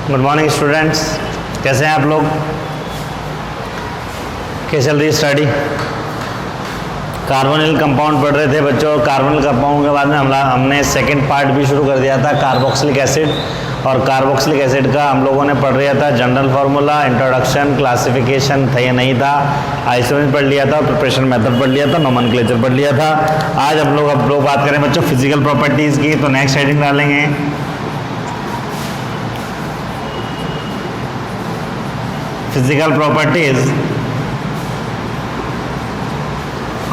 Good morning students, कैसे हैं आप लोग? कैसे चल रही है स्टडी? कार्बोनिल कंपाउंड पढ़ रहे थे बच्चों। कार्बोनिल कंपाउंड के बाद में हमने सेकंड पार्ट भी शुरू कर दिया था, कार्बोक्सिलिक एसिड। और कार्बोक्सिलिक एसिड का हम लोगों ने पढ़ लिया था जनरल फार्मूला, इंट्रोडक्शन, क्लासिफिकेशन था या नहीं था, आइसोमेरिक पढ़ लिया था, प्रिपरेशन मेथड पढ़ लिया था, नोमेनक्लेचर पढ़ लिया था। आज हम लोग बात करें बच्चों फिजिकल प्रॉपर्टीज़ की। तो नेक्स्ट हेडिंग डालेंगे physical properties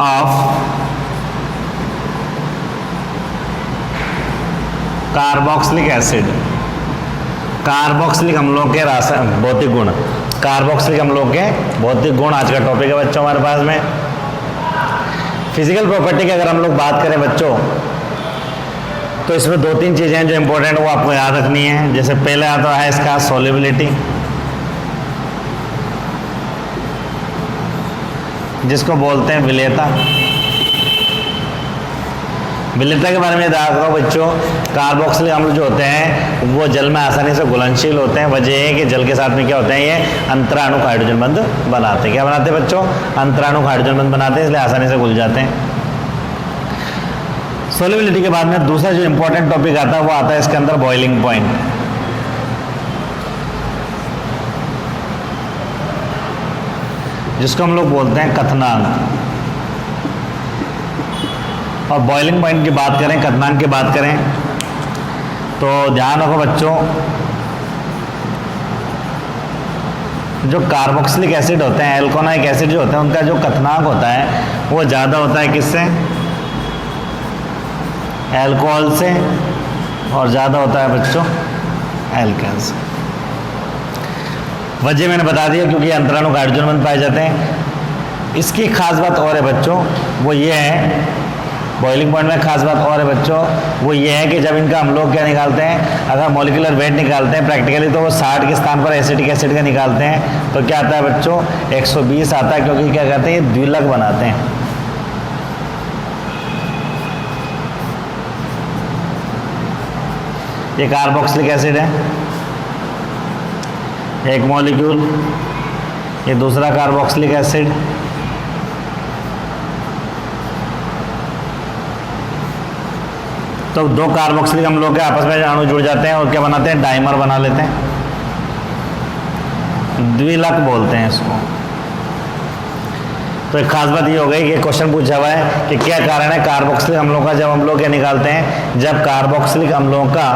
of carboxylic acid. Carboxylic अम्लों के भौतिक गुण। कार्बोक्सिलिक अम्लों के भौतिक गुण आज का टॉपिक है बच्चों हमारे पास में। फिजिकल प्रॉपर्टी की अगर हम लोग बात करें बच्चों, तो इसमें दो तीन चीजें हैं जो इंपॉर्टेंट वो आपको याद रखनी है। जैसे पहले आता है इसका सॉल्युबिलिटी, जिसको बोलते हैं विलेयता। विलेयता के बारे में याद रखो बच्चों, कार्बोक्सिलिक अम्ल जो होते हैं वो जल में आसानी से घुलनशील होते हैं। वजह है कि जल के साथ में क्या होते हैं, ये अंतराणु हाइड्रोजन बंध बनाते हैं। क्या बनाते हैं बच्चों? अंतराणु हाइड्रोजन बंध बनाते हैं, इसलिए आसानी से घुल जाते हैं। सॉल्युबिलिटी के बाद में दूसरा जो इंपॉर्टेंट टॉपिक आता है वो आता है इसके अंदर बॉइलिंग पॉइंट, जिसको हम लोग बोलते हैं क्वथनांक। और बॉइलिंग पॉइंट की बात करें, क्वथनांक की बात करें, तो ध्यान रखो बच्चों, जो कार्बोक्सिलिक एसिड होते हैं, एल्कोनाइक एसिड जो होते हैं, उनका जो क्वथनांक होता है वो ज़्यादा होता है किससे? एल्कोहल से, और ज़्यादा होता है बच्चों एल्केन से। वजह मैंने बता दिया, क्योंकि अंतराणु हाइड्रोजन बंध पाए जाते हैं। इसकी खास बात और है बच्चों, वो ये है, बॉइलिंग पॉइंट में खास बात और है बच्चों, वो ये है कि जब इनका हम लोग क्या निकालते हैं, अगर मॉलिक्यूलर वेट निकालते हैं प्रैक्टिकली, तो वो 60 के स्थान पर एसिटिक एसिड का निकालते हैं, तो क्या आता है बच्चों? 120 आता है। क्योंकि क्या कहते हैं, ये द्विलक बनाते हैं। ये कार्बोक्सिलिक एसिड है, एक मॉलिक्यूल, ये दूसरा कार्बोक्सिलिक एसिड, तो दो कार्बोक्सिलिक अम्लों के आपस में अणु जुड़ जाते हैं और क्या बनाते हैं? डाइमर बना लेते हैं, द्विलक बोलते हैं इसको। तो एक खास बात ये हो गई कि क्वेश्चन पूछा हुआ है कि क्या कारण है कार्बोक्सिलिक अम्लों का, जब हम लोग क्या निकालते हैं, जब कार्बोक्सिलिक अम्लों का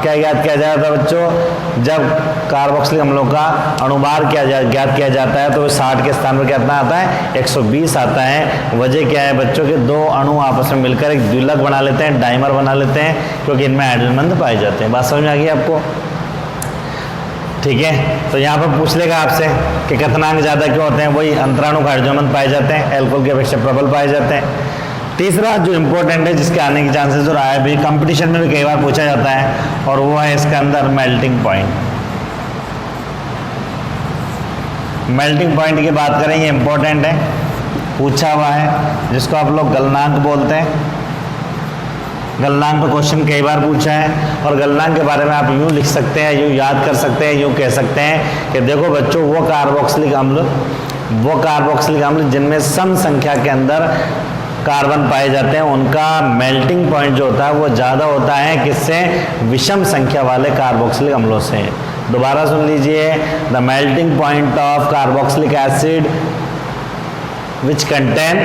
क्या ज्ञात किया जाता है बच्चों? जब कार्बोक्सिलिक अम्लों का अणुभार ज्ञात किया जाता है, तो 60 के स्थान पर कितना आता है? 120 आता है। वजह क्या है बच्चों के दो अणु आपस में मिलकर एक द्विलक बना लेते हैं, डाइमर बना लेते हैं, क्योंकि इनमें हाइड्रोजन बंध पाए जाते हैं। बात समझ में आ गई आपको? ठीक है, तो यहाँ पर पूछ लेगा आपसे कि क्वथनांक ज़्यादा क्यों होते हैं? वही अंतराणु हाइड्रोजन बंध पाए जाते हैं, एल्कोहल के अपेक्षा प्रबल पाए जाते हैं। तीसरा जो इंपॉर्टेंट है, जिसके आने के चांसेस और आया भी, कंपटीशन में भी कई बार पूछा जाता है, और वो है इसके अंदर मेल्टिंग पॉइंट। मेल्टिंग पॉइंट की बात करें, ये इंपॉर्टेंट है, पूछा हुआ है, जिसको आप लोग गलनांक बोलते हैं। गलनांक पर क्वेश्चन कई बार पूछा है, और गलनांक के बारे में आप यूँ लिख सकते हैं, यूँ याद कर सकते हैं, यूँ कह सकते हैं कि देखो बच्चों, वो कार्बोक्सिलिक अम्ल जिनमें सम संख्या के अंदर कार्बन पाए जाते हैं, उनका मेल्टिंग पॉइंट जो होता है वो ज़्यादा होता है किससे? विषम संख्या वाले कार्बोक्सिलिक अम्लों से। दोबारा सुन लीजिए, the melting point of carboxylic acid which contain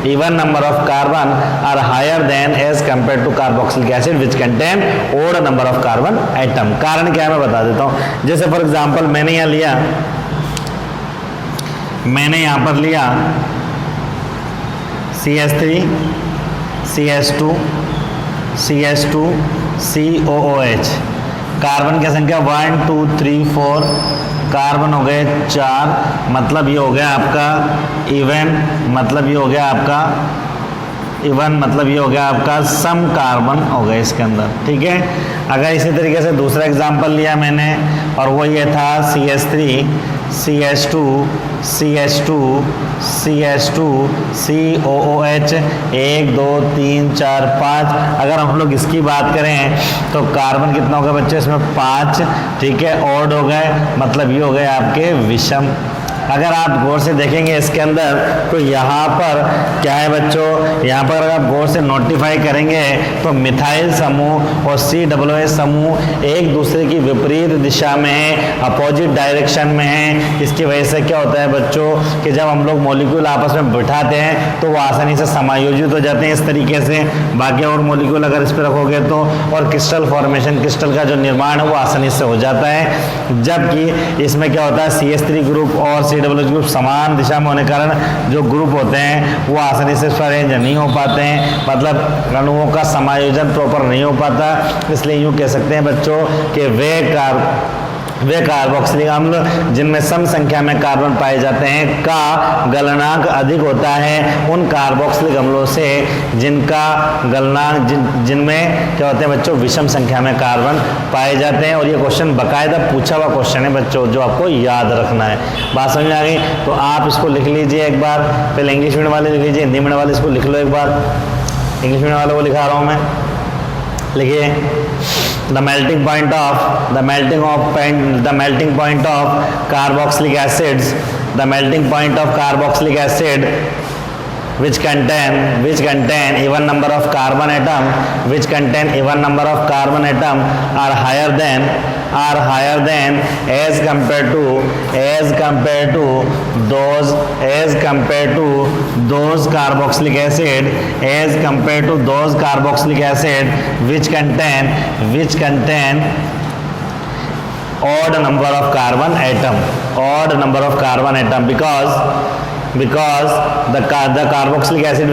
even number of carbon are higher than as compared to carboxylic acid which contain odd number of carbon atom। कारण क्या है मैं बता देता हूँ। जैसे फॉर एग्जांपल मैंने यहाँ पर लिया CH3 CH2 CH2 COOH, carbon की संख्या 1 2 3 4, कार्बन हो गए 4, मतलब ये हो गया आपका इवन, मतलब ये हो गया आपका इवन मतलब ये हो गया आपका सम कार्बन हो गया इसके अंदर, ठीक है। अगर इसी तरीके से दूसरा एग्जांपल लिया मैंने और वो ये था CH3 CH2 CH2 CH2 COOH 1 2 3 4 5। अगर हम लोग इसकी बात करें तो कार्बन कितना हो गया बच्चे इसमें 5, ठीक है। ऑड हो गए मतलब ये हो गए आपके विषम। अगर आप गौर से देखेंगे इसके अंदर तो यहाँ पर क्या है बच्चों, यहाँ पर अगर आप गौर से नोटिफाई करेंगे तो मिथाइल समूह और COOH समूह एक दूसरे की विपरीत दिशा में है, अपोजिट डायरेक्शन में है। इसकी वजह से क्या होता है बच्चों कि जब हम लोग मॉलिक्यूल आपस में बिठाते हैं तो वो आसानी से समायोजित हो जाते हैं इस तरीके से। बाकी और मॉलिक्यूल अगर इस पर रखोगे तो और क्रिस्टल फॉर्मेशन, क्रिस्टल का जो निर्माण है वो आसानी से हो जाता है। जबकि इसमें क्या होता है CH3 ग्रुप और COOH ग्रुप समान दिशा में होने के कारण जो ग्रुप होते हैं वो आसानी से अरेंज नहीं हो पाते हैं, मतलब अणुओं का समायोजन प्रॉपर नहीं हो पाता। इसलिए यूँ कह सकते हैं बच्चों कि वे कार्बोक्सिलिक अम्ल जिनमें सम संख्या में कार्बन पाए जाते हैं का गलनांक अधिक होता है उन कार्बोक्सिलिक अम्लों से जिनका गलनांक जिनमें क्या होते हैं बच्चों विषम संख्या में कार्बन पाए जाते हैं। और ये क्वेश्चन बाकायदा पूछा हुआ क्वेश्चन है बच्चों जो आपको याद रखना है। बात समझ में आ गई? तो आप इसको लिख लीजिए एक बार, पहले इंग्लिश मीडियम वाले लिख लीजिए, हिंदी मीडियम वाले इसको लिख लो एक बार। इंग्लिश मीडियम वाले को लिखा रहा हूँ मैं, लिखिए। The melting point of carboxylic acids, the melting point of carboxylic acid which contain even number of carbon atom are higher than as compared to those carboxylic acid which contain odd number of carbon atom because the carboxylic acid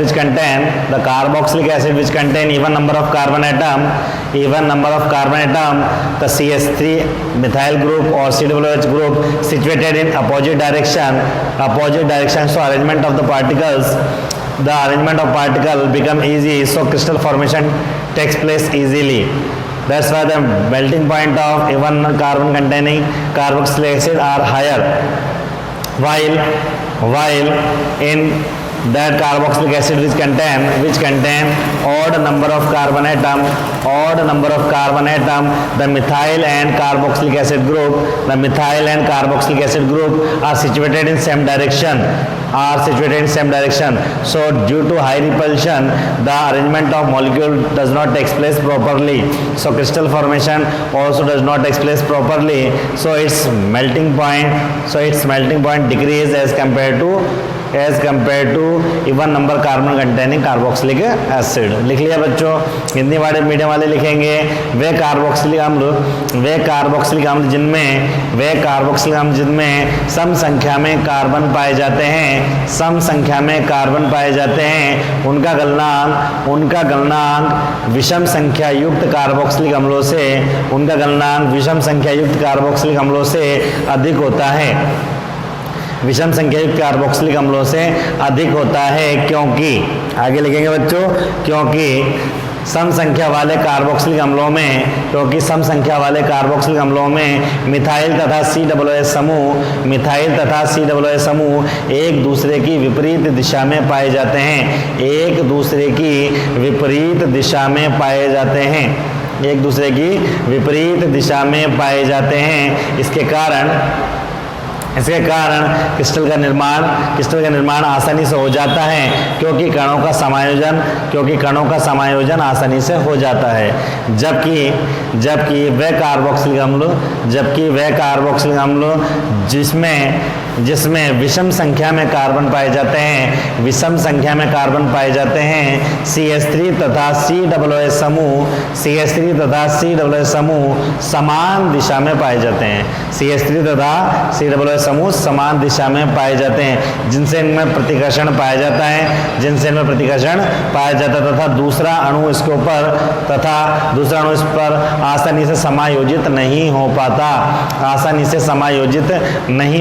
which contain even number of carbon atom, the CH3 methyl group or COOH group situated in opposite direction, so arrangement of particle become easy, so crystal formation takes place easily. That's why the melting point of even carbon containing carboxylic acid are higher, while in that carboxylic acid which contain odd number of carbon atom, the methyl and carboxylic acid group are situated in same direction. So due to high repulsion the arrangement of molecule does not take place properly, so crystal formation also does not take place properly, so its melting point decrease as compared to even number carbon containing carboxylic acid. लिख लिया बच्चों? हिंदी वाले medium वाले लिखेंगे वे carboxylic अम्ल जिनमें सम संख्या में कार्बन पाए जाते हैं उनका गलनांक विषम संख्या युक्त कार्बोक्सिलिक अम्लों से अधिक होता है, विषम संख्या युक्त कार्बोक्सिलिक अम्लों से अधिक होता है, क्योंकि आगे लिखेंगे बच्चों क्योंकि सम संख्या वाले कार्बोक्सिलिक अम्लों में मिथाइल तथा COOH समूह एक दूसरे की विपरीत दिशा में पाए जाते हैं, इसके कारण क्रिस्टल का निर्माण आसानी से हो जाता है क्योंकि कणों का समायोजन आसानी से हो जाता है। जबकि वह कार्बोक्सिलिक अम्ल जिसमें विषम संख्या में कार्बन पाए जाते हैं CH3 तथा COOH समूह समान दिशा में पाए जाते हैं, जिनसे इनमें प्रतिकर्षण पाया जाता है तथा दूसरा अणु इस पर आसानी से समायोजित नहीं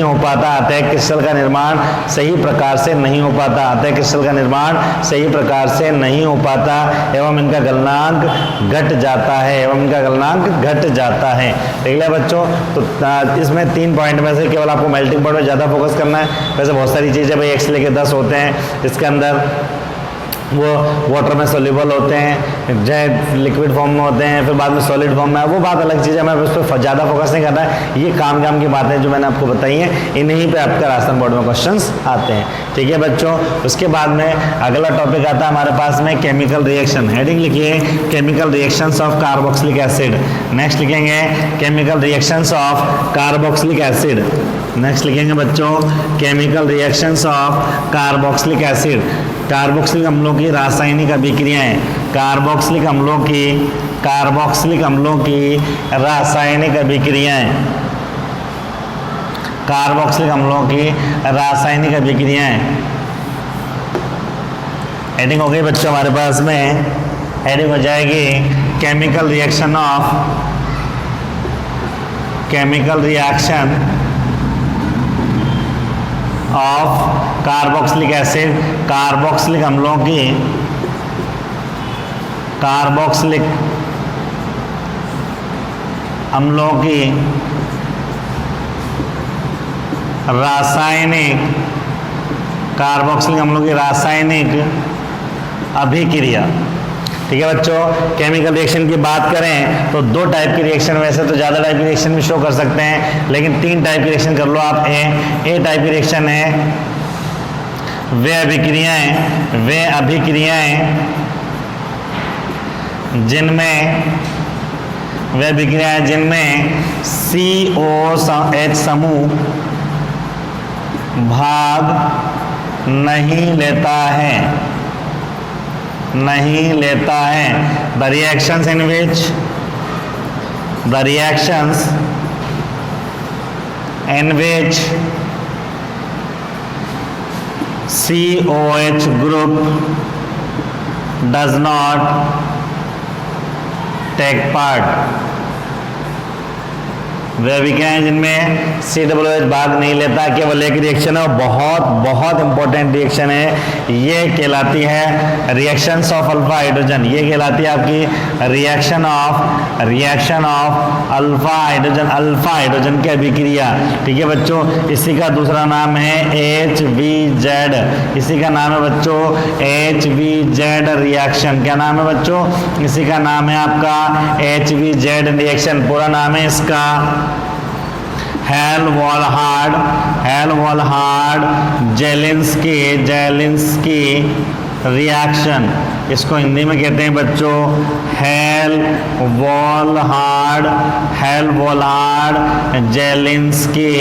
हो पाता अतः क्रिस्टल का निर्माण सही प्रकार से नहीं हो पाता, अतः क्रिस्टल का निर्माण सही प्रकार से नहीं हो पाता एवं इनका गलनांक घट जाता है, एवं इनका गलनांक घट जाता है। ठीक है बच्चों, तो इसमें 3 पॉइंट में से केवल आपको मेल्टिंग पॉइंट में ज़्यादा फोकस करना है। वैसे बहुत सारी चीज़ें भाई 1 से लेकर 10 होते हैं, इसके अंदर वो वाटर में सोल्यूबल होते हैं, जो लिक्विड फॉर्म में होते हैं, फिर बाद में सॉलिड फॉर्म में, वो बात अलग चीज़ है, मैं उस पर ज़्यादा फोकस नहीं करना है। ये काम की बातें जो मैंने आपको बताई हैं, इन्हीं पे आपका राजस्थान बोर्ड में क्वेश्चंस आते हैं। ठीक है बच्चों, उसके बाद में अगला टॉपिक आता है हमारे पास में केमिकल रिएक्शन। हेडिंग लिखिए chemical reactions of carboxylic acid. Next लिखेंगे chemical reactions of carboxylic acid. Next लिखेंगे बच्चों chemical reactions of carboxylic acid. Carboxylic अम्लों की रासायनिक अभिक्रियाएं, कार्बोक्सिलिक अम्लों की रासायनिक अभिक्रियाएं, कार्बोक्सिलिक अम्लों की रासायनिक अभिक्रियाएं। हेडिंग हो गई बच्चों हमारे पास में, हेडिंग हो जाएगी chemical reaction of carboxylic acid. Carboxylic अम्लों की रासायनिक अभिक्रिया। ठीक है बच्चों, केमिकल रिएक्शन की बात करें तो 2 टाइप की रिएक्शन, वैसे तो ज़्यादा टाइप की रिएक्शन भी शो कर सकते हैं, लेकिन 3 टाइप की रिएक्शन कर लो आप। ए टाइप की रिएक्शन है वे अभिक्रियाएं जिनमें COH समूह भाग नहीं लेता है। The reactions in which COH group does not take part। वे अभिक्रियाएं जिनमें COH भाग नहीं लेता, केवल एक रिएक्शन है, बहुत इंपॉर्टेंट रिएक्शन है, ये कहलाती है रिएक्शंस ऑफ अल्फा हाइड्रोजन। ये कहलाती है आपकी रिएक्शन ऑफ अल्फा हाइड्रोजन की अभिक्रिया। ठीक है बच्चों, इसी का दूसरा नाम है HVZ। इसी का नाम है बच्चों HVZ रिएक्शन। क्या नाम है बच्चों? इसी का नाम है आपका HVZ रिएक्शन। पूरा नाम है इसका हेल-वॉलहार्ड-जेलिंस्की रिएक्शन। इसको हिंदी में कहते हैं बच्चों हेल-वॉलहार्ड-जेलिंस्की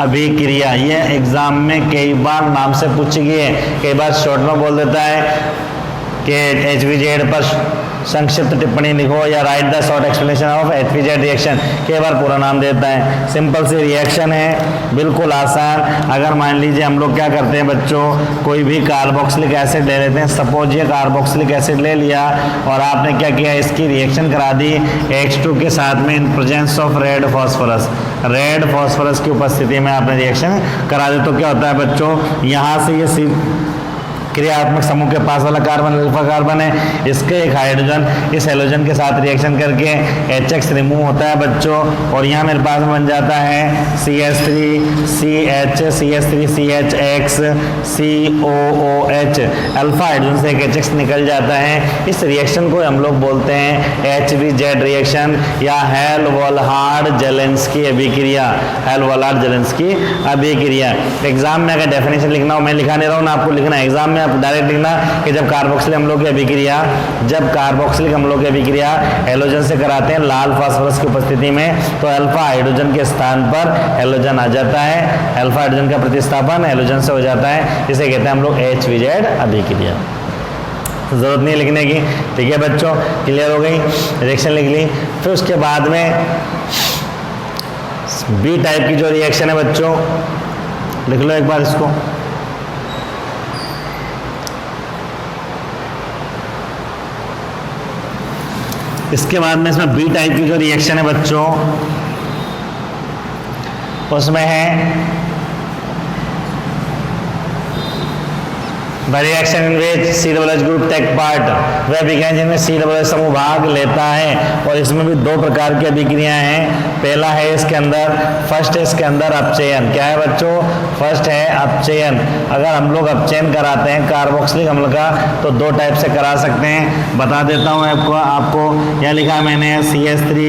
अभिक्रिया। ये एग्जाम में कई बार नाम से पूछी गई है, कई बार शॉर्ट में बोल देता है कि HVZ पर संक्षिप्त टिप्पणी लिखो या right the short explanation of HVZ reaction. कई बार पूरा नाम देता है। सिंपल सी रिएक्शन है, बिल्कुल आसान। अगर मान लीजिए हम लोग क्या करते हैं बच्चों, कोई भी कार्बोक्सिलिक एसिड ले लेते हैं। सपोज ये कार्बोक्सिलिक एसिड ले लिया और आपने क्या किया, इसकी रिएक्शन करा दी H2 के साथ में in presence of red phosphorus की उपस्थिति में आपने रिएक्शन करा दी। तो क्या होता है बच्चों, यहाँ से ये क्रियात्मक समूह के पास वाला कार्बन अल्फा कार्बन है, इसके एक हाइड्रोजन इस हेलोजन के साथ रिएक्शन करके HX रिमूव होता है बच्चों, और यहाँ मेरे पास बन जाता है CH3CHX COOH। अल्फा हाइड्रोजन से एक HX निकल जाता है। इस रिएक्शन को हम लोग बोलते हैं HVZ रिएक्शन या हेल-वॉलहार्ड-जेलिंस्की अभिक्रिया। एग्जाम में अगर डेफिनेशन लिखना हो, मैं लिखा नहीं रहा हूँ ना, आपको लिखना है। एग्जाम में आप डायरेक्ट लिखना कि जब कार्बोक्सिलिक अम्लों की अभिक्रिया हेलोजन से कराते हैं लाल फास्फोरस की उपस्थिति में, तो अल्फा हाइड्रोजन के स्थान पर हेलोजन आ जाता है। अल्फा हाइड्रोजन का प्रतिस्थापन हेलोजन से हो जाता है। इसे कहते हैं हम लोग HVZ अभिक्रिया। जरूरत नहीं लिखने की। ठीक है बच्चों, क्लियर हो गई, रिएक्शन लिख ली। फिर उसके बाद में बी टाइप की जो रिएक्शन है बच्चों, लिख लो एक बार इसको। इसके बाद में इसमें बी टाइप की जो रिएक्शन है बच्चों, उसमें है reaction in which COOH group take part, वह अभिक्रियाएं जिनमें COOH समूह भाग लेता है। और इसमें भी दो प्रकार की अभिक्रियाएं हैं। पहला है इसके अंदर, फर्स्ट है इसके अंदर अपचयन। क्या है बच्चों? फर्स्ट है अपचयन। अगर हम लोग अपचयन कराते हैं कार्बोक्सिलिक अम्ल का तो दो टाइप से करा सकते हैं, बता देता हूँ आपको यहाँ लिखा मैंने CH3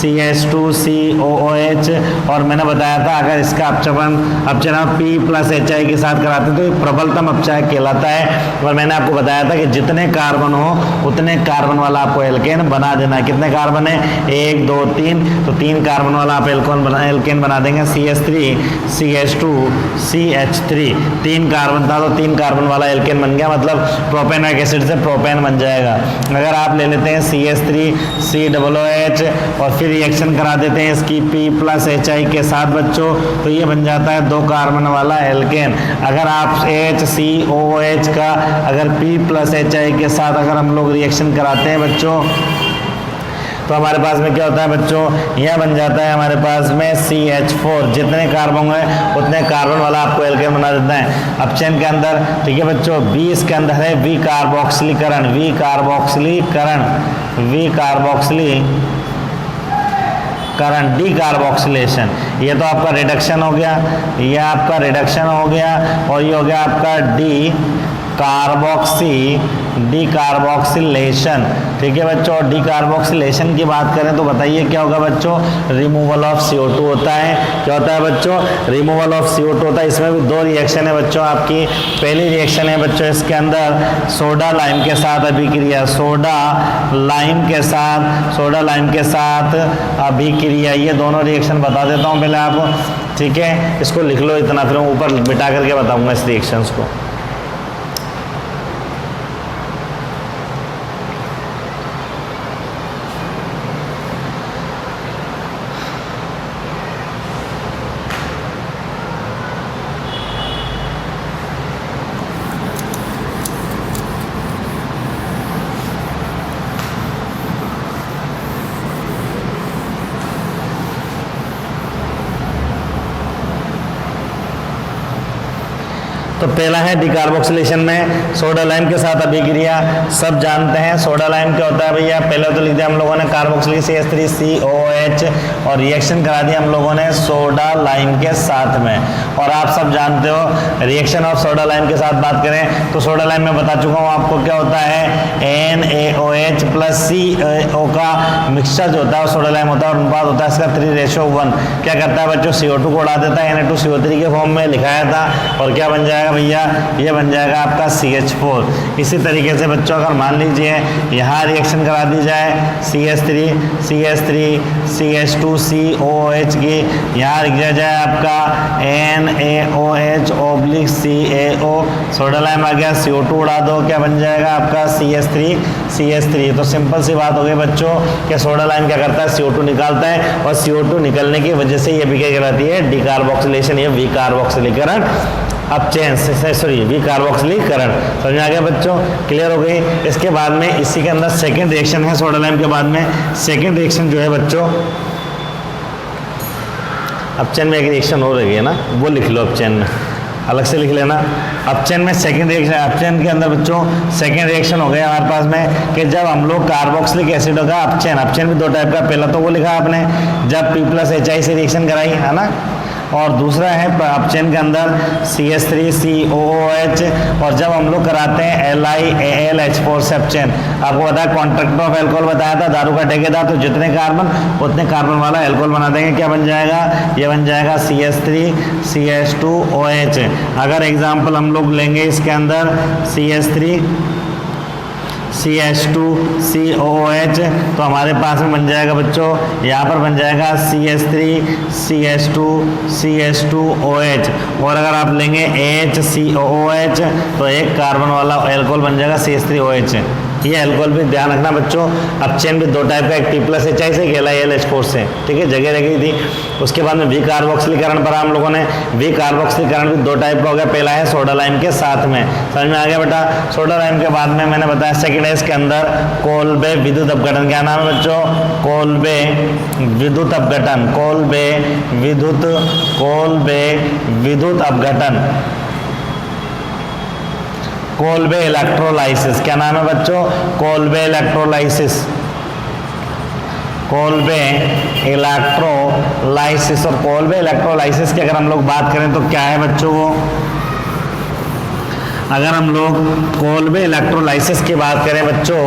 CH2 COOH, और मैंने बताया था अगर इसका अपचयन P+HI के साथ कराते हैं तो ये प्रबलतम अपचय कहलाता है। और मैंने आपको बताया था कि जितने कार्बन हो उतने कार्बन वाला आपको एल्केन बना देना है। कितने कार्बन है? 1 2 3, तो 3 कार्बन वाला आप एल्केन बना देंगे। CH3 CH2 CH3, 3 कार्बन था तो 3 कार्बन वाला एल्केन बन गया, मतलब प्रोपेनोइक एसिड से प्रोपेन बन जाएगा। अगर आप ले लेते हैं CH3 COOH और फिर रिएक्शन करा देते हैं इसकी P+HI के साथ बच्चों, तो ये बन जाता है 2 कार्बन वाला एल्केन। अगर आप HCOOH का अगर P+HI के साथ अगर हम लोग रिएक्शन कराते हैं बच्चों तो हमारे पास में क्या होता है बच्चों? यह बन जाता है हमारे पास में CH4। जितने कार्बन है उतने कार्बन वाला आपको एल्केन बना देता है अपचयन के अंदर। ठीक है बच्चों, B इसके अंदर है विकार्बोक्सिलीकरण, डीकार्बोक्सिलेशन। ये तो आपका रिडक्शन हो गया, ये आपका रिडक्शन हो गया, और ये हो गया आपका डीकार्बोक्सिलेशन। ठीक है बच्चों, डीकार्बोक्सिलेशन की बात करें तो बताइए क्या होगा बच्चों? रिमूवल ऑफ CO2 होता है। क्या होता है बच्चों? रिमूवल ऑफ CO2 होता है। इसमें भी 2 रिएक्शन है बच्चों आपकी। पहली रिएक्शन है बच्चों इसके अंदर सोडा लाइम के साथ अभिक्रिया, सोडा लाइम के साथ अभिक्रिया। ये दोनों रिएक्शन बता देता हूँ पहले आपको, ठीक है? इसको लिख लो इतना, फिर मैं ऊपर मिटा करके बताऊंगा इस रिएक्शंस को। तो पहला है डिकार्बोक्सिलेशन में सोडा लाइम के साथ अभिक्रिया। सब जानते हैं सोडा लाइम क्या होता है भैया। पहले तो लिख दिया हम लोगों ने कार्बोक्सिलिक CH3 COOH और रिएक्शन करा दिया हम लोगों ने सोडा लाइम के साथ में। और आप सब जानते हो रिएक्शन ऑफ सोडा लाइम के साथ बात करें तो सोडा लाइम में बता चुका हूँ आपको क्या होता है, NaOH प्लस CO का मिक्सचर जो होता है वो सोडा लाइम होता है, और अनुपात होता है इसका 3:1। क्या करता है बच्चों? CO2 को उड़ा देता है, Na2CO3 के फॉर्म में लिखाया था, और क्या बन जाएगा भैया? ये बन जाएगा आपका CH4। इसी तरीके से बच्चों अगर मान लीजिए यहाँ रिएक्शन करा दी जाए CH3 CH2 COOH की, यहाँ लिख दिया जाए आपका NaOH / CaO, सोडा लाइम आ गया, CO2 उड़ा दो, क्या बन जाएगा आपका CH3। तो सिंपल सी बात हो गई बच्चों कि सोडा लाइम क्या करता है? CO2 निकालता है, और CO2 निकलने की वजह से ये भी क्या कहलाती है? डिकार्बोक्सिलेशन या विकार्बोक्सिलीकरण अपचयन, विकार्बोक्सिलीकरण। समझ आ गया बच्चों? क्लियर हो गई? इसके बाद में इसी के अंदर सेकंड रिएक्शन है सोडा लाइम के बाद में। सेकंड रिएक्शन जो है बच्चों, अपचयन में एक रिएक्शन हो रही है ना, वो लिख लो अपचयन में, अलग से लिख लेना। अपचयन में सेकंड रिएक्शन, अपचयन के अंदर बच्चों सेकंड रिएक्शन हो गया हमारे पास में कि जब हम लोग कार्बोक्सिलिक एसिड का अपचयन भी 2 टाइप का, पहला तो वो लिखा आपने जब P+HI से रिएक्शन कराई है ना, और दूसरा है अपचयन के अंदर CH3 COOH, और जब हम लोग कराते हैं LiAlH4 से अपचयन। आपको बताया कॉन्ट्रैक्टर ऑफ एल्कोहल बताया था, दारू का ठेकेदार, तो जितने कार्बन उतने कार्बन वाला एल्कोहल बना देंगे। क्या बन जाएगा? ये बन जाएगा CH3 CH2OH। अगर एग्जाम्पल हम लोग लेंगे इसके अंदर CH3 CH2 COOH, तो हमारे पास में बन जाएगा बच्चों, यहाँ पर बन जाएगा CH3 CH2 CH2OH। और अगर आप लेंगे HCOOH तो एक कार्बन वाला एल्कोहल बन जाएगा CH3OH। ये अल्कोहल भी ध्यान रखना बच्चों। अब चेन भी दो टाइप का, एक T+HI से खेला LH4 से, ठीक है, जगह रह गई थी। उसके बाद में विकार्बोक्सिलीकरण पर हम लोगों ने, विकार्बोक्सिलीकरण भी दो टाइप का हो गया। पहला है सोडा लाइम के साथ में, समझ में आ गया बेटा। सोडा लाइम के बाद में मैंने बताया सेकेंड है इसके अंदर कोल्बे विद्युत अपघटन। क्या नाम है बच्चों? कोल्बे विद्युत अपघटन, कोल्बे विद्युत अपघटन, कोल्बे इलेक्ट्रोलाइसिस। क्या नाम है बच्चों? Kolbe electrolysis, Kolbe electrolysis. और कोल्बे इलेक्ट्रोलाइसिस की अगर हम लोग बात करें तो क्या है बच्चों वो, अगर हम लोग कोल्बे इलेक्ट्रोलाइसिस की बात करें बच्चों,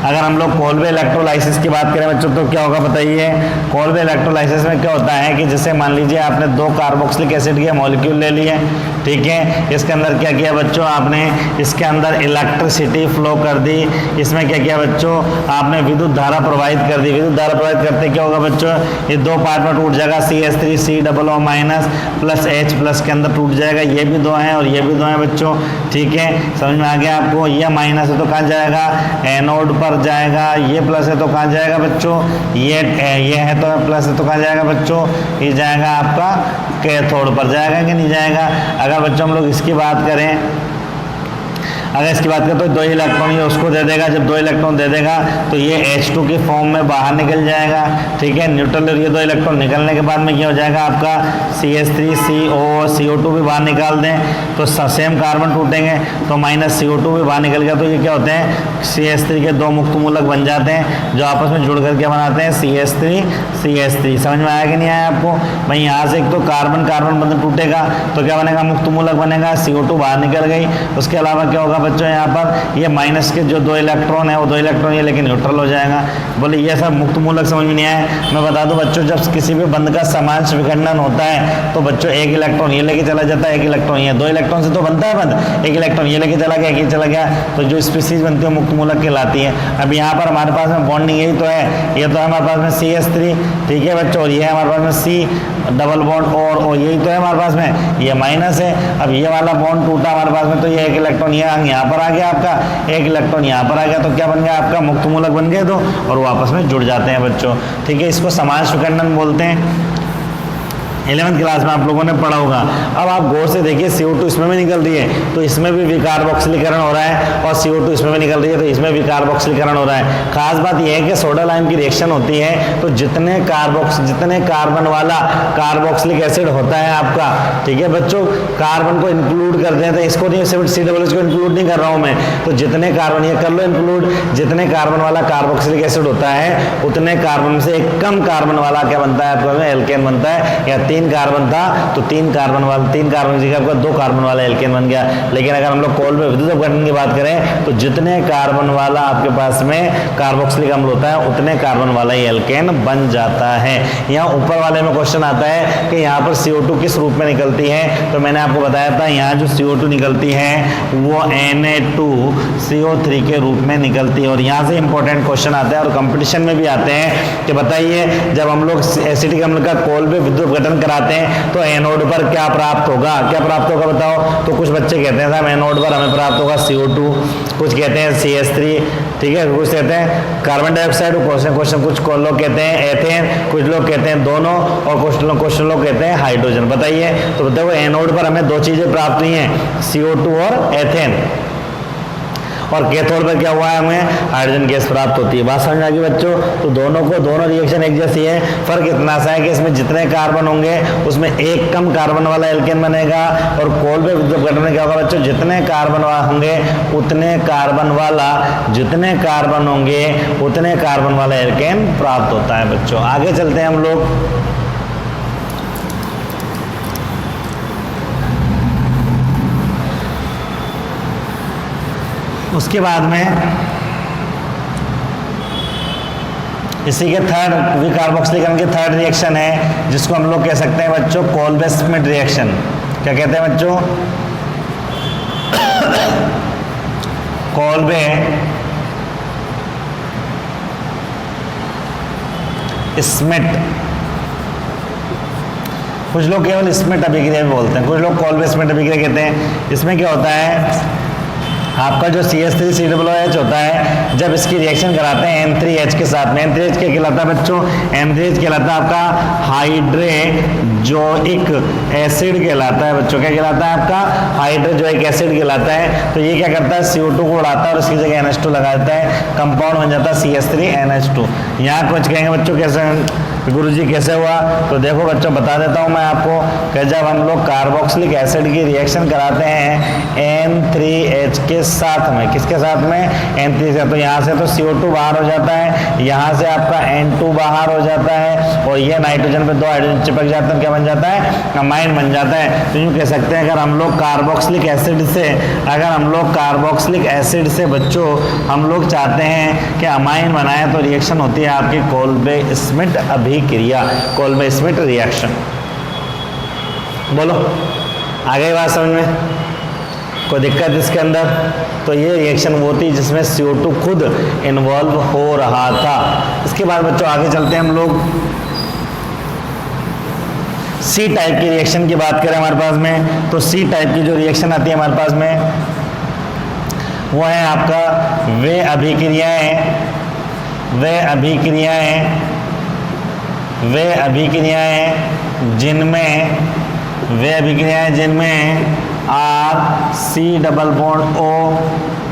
अगर हम लोग कोल्बे इलेक्ट्रोलाइसिस की बात करें बच्चों तो क्या होगा बताइए। कोल्बे इलेक्ट्रोलाइसिस में क्या होता है कि जैसे मान लीजिए आपने 2 कार्बोक्सिलिक एसिड के मॉलिक्यूल ले लिए, ठीक है, इसके अंदर क्या किया बच्चों आपने, इसके अंदर इलेक्ट्रिसिटी फ्लो कर दी, इसमें क्या किया बच्चों आपने विद्युत धारा प्रवाहित कर दी। विद्युत धारा प्रवाहित करते क्या होगा बच्चों, ये 2 पार्ट में टूट जाएगा, CH3COO- प्लस H प्लस के अंदर टूट जाएगा। ये भी 2 हैं और ये भी 2 हैं बच्चों, ठीक है, समझ में आ गया आपको। ये माइनस है तो कहाँ जाएगा? एनोड पर जाएगा। ये प्लस है तो कहाँ जाएगा बच्चों? ये है तो प्लस है तो कहाँ जाएगा बच्चों? ये जाएगा आपका कैथोड पर, जाएगा कि नहीं जाएगा? अगर बच्चों हम लोग इसकी बात करें, अगर इसकी बात करें तो 2 इलेक्ट्रॉन ये उसको दे देगा। जब 2 इलेक्ट्रॉन दे देगा तो ये H2 की फॉर्म में बाहर निकल जाएगा, ठीक है, न्यूट्रल। और ये 2 इलेक्ट्रॉन निकलने के बाद में क्या हो जाएगा आपका CH3COO, CO2 भी बाहर निकाल दें तो सेम कार्बन टूटेंगे, तो माइनस CO2 भी बाहर निकल गया। तो ये क्या होते हैं, CH3 के 2 मुक्त मूलक बन जाते हैं जो आपस में जुड़ करके बनाते हैं CH3। समझ में आया कि नहीं आया आपको भाई? यहाँ से एक तो कार्बन कार्बन बंधन टूटेगा तो क्या बनेगा? मुक्त मूलक बनेगा, CO2 बाहर निकल गई। उसके अलावा क्या होगा बच्चों, यहाँ पर ये माइनस के जो 2 इलेक्ट्रॉन है वो 2 इलेक्ट्रॉन ये लेकिन न्यूट्रल हो जाएगा। बोले ये सब मुक्त मूलक समझ में नहीं आया। मैं बता दूं बच्चों, जब किसी भी बंध का समांश विखंडन होता है तो बच्चों 1 इलेक्ट्रॉन ये लेके चला जाता है, 1 इलेक्ट्रॉन ये, 2 इलेक्ट्रॉन से तो बनता है बंध, 1 इलेक्ट्रॉन ये लेके चला गया, 1 चला गया, तो जो स्पीसीज बनती है मुक्त मूलक कहलाती है। अब यहाँ पर हमारे पास में बॉन्डिंग यही तो है, ये तो है हमारे पास में CH3, ठीक है बच्चों, और ये है हमारे पास में C डबल बॉन्ड, और यही तो है हमारे पास में, ये माइनस है। अब ये वाला बॉन्ड टूटा हमारे पास में तो ये 1 इलेक्ट्रॉन ये यहाँ पर आ गया आपका, 1 इलेक्ट्रॉन यहाँ पर आ गया, तो क्या बन गया आपका? मुक्त मूलक बन गए दो और वो आपस में जुड़ जाते हैं बच्चों, ठीक है। इसको समांश विखंडन बोलते हैं। 11th क्लास में आप लोगों ने पढ़ा होगा। अब आप गौर से देखिए CO2 इसमें भी निकल रही है तो इसमें भी विकार्बोक्सिलीकरण हो रहा है, और CO2 इसमें भी निकल रही है तो इसमें विकार्बोक्सिलीकरण हो रहा है। खास बात यह है कि सोडा लाइम की रिएक्शन होती है तो जितने कार्बन वाला कार्बोक्सिलिक एसिड होता है आपका, ठीक है बच्चों, कार्बन को इंक्लूड करते हैं, तो इसको नहीं, CH को इंक्लूड नहीं कर रहा हूं मैं, तो जितने कार्बन, ये कर लो इंक्लूड, जितने कार्बन वाला कार्बोक्सिलिक एसिड होता है उतने कार्बन से एक कम कार्बन वाला क्या बनता है आपका? एल्केन बनता है। या 3 कार्बन था तो 3 कार्बन की जगह आपका 2 कार्बन वाला एल्केन बन गया। लेकिन अगर हम लोग कोल्बे विद्युत अपघटन की बात करें तो जितने कार्बन वाला आपके पास में कार्बोक्सिलिक अम्ल होता है उतने कार्बन वाला ही एल्केन बन जाता है। यहाँ ऊपर वाले में क्वेश्चन आता है कि यहाँ पर CO2 किस रूप में निकलती है, तो मैंने आपको बताया था यहाँ जो CO2 निकलती है वो Na2CO3 के रूप में निकलती है। और यहाँ से इंपॉर्टेंट क्वेश्चन आता है और कंपटीशन में भी आते हैं कि बताइए जब हम लोग एसिटिक अम्ल का कोल्बे विद्युत अपघटन कराते हैं तो एनोड पर क्या प्राप्त होगा? क्या प्राप्त होगा बताओ? तो कुछ बच्चे कहते हैं साहब एनोड पर हमें प्राप्त होगा CO2, कुछ कहते हैं CH3, ठीक है, कुछ कहते हैं कार्बन डाइऑक्साइड, कुछ लोग कहते हैं एथेन, कुछ लोग कहते हैं दोनों, और कुछ लोग कहते हैं हाइड्रोजन। बताइए तो बताओ एनोड पर हमें 2 चीजें प्राप्त हुई हैं, CO2 और एथेन, और कैथोड पर क्या हुआ है? हमें हाइड्रोजन गैस प्राप्त होती है। बात समझ आ गई बच्चों? तो दोनों रिएक्शन एक जैसी है, फर्क इतना सा है कि इसमें जितने कार्बन होंगे उसमें एक कम कार्बन वाला एल्केन बनेगा, और कोल्बे विद्युत अपघटन में क्या होगा बच्चों? जितने कार्बन होंगे उतने कार्बन वाला एल्केन प्राप्त होता है बच्चों। आगे चलते हैं हम लोग। उसके बाद में इसी के थर्ड विकार्बोक्सिलीकरण के थर्ड रिएक्शन है जिसको हम लोग कह सकते हैं बच्चों कोल्बे श्मिट रिएक्शन। क्या कहते हैं बच्चों? कोल्बे श्मिट, कुछ लोग केवल श्मिट अभिक्रिया भी बोलते हैं, कुछ लोग कोल्बे श्मिट अभिक्रिया कहते हैं। इसमें क्या होता है आपका जो CH3COOH होता है, जब इसकी रिएक्शन कराते हैं N3H के साथ में, N3H क्या कहलाता है बच्चों? N3H कहलाता है आपका हाइड्रोजोइक एसिड कहलाता है बच्चों। क्या कहलाता है आपका? हाइड्रोजोइक एसिड कहलाता है। तो ये क्या करता है? CO2 को उड़ाता है और उसकी जगह NH2 लगा देता है, कंपाउंड बन जाता है CH3NH2। यहाँ कुछ कहेंगे बच्चों कैसे गुरुजी कैसे हुआ? तो देखो बच्चों बता देता हूँ मैं आपको कि जब हम लोग कार्बोक्सिलिक एसिड की रिएक्शन कराते हैं N3H के साथ में, किसके साथ में? N3 से, तो यहाँ से तो CO2 बाहर हो जाता है, यहाँ से आपका N2 बाहर हो जाता है और ये नाइट्रोजन पे 2 हाइड्रोजन चिपक जाते हैं, क्या बन जाता है? अमाइन बन जाता है। तो यूँ कह सकते हैं अगर हम लोग कार्बोक्सिलिक एसिड से बच्चों हम लोग चाहते हैं कि अमाइन बनाए, तो रिएक्शन होती है आपकी कोल्बे-स्मिट अभिक्रिया, कोल्बे-स्मिट रिएक्शन। बोलो आगे बात समझ में? कोई दिक्कत इसके अंदर? तो ये रिएक्शन वो थी जिसमें CO2 खुद इन्वॉल्व हो रहा था। इसके बाद बच्चों आगे चलते हैं हम लोग। C टाइप की रिएक्शन की बात करें हमारे पास में, तो C टाइप की जो रिएक्शन आती है हमारे पास में वो है आपका वे अभिक्रियाएं जिनमें RC डबल बॉन्ड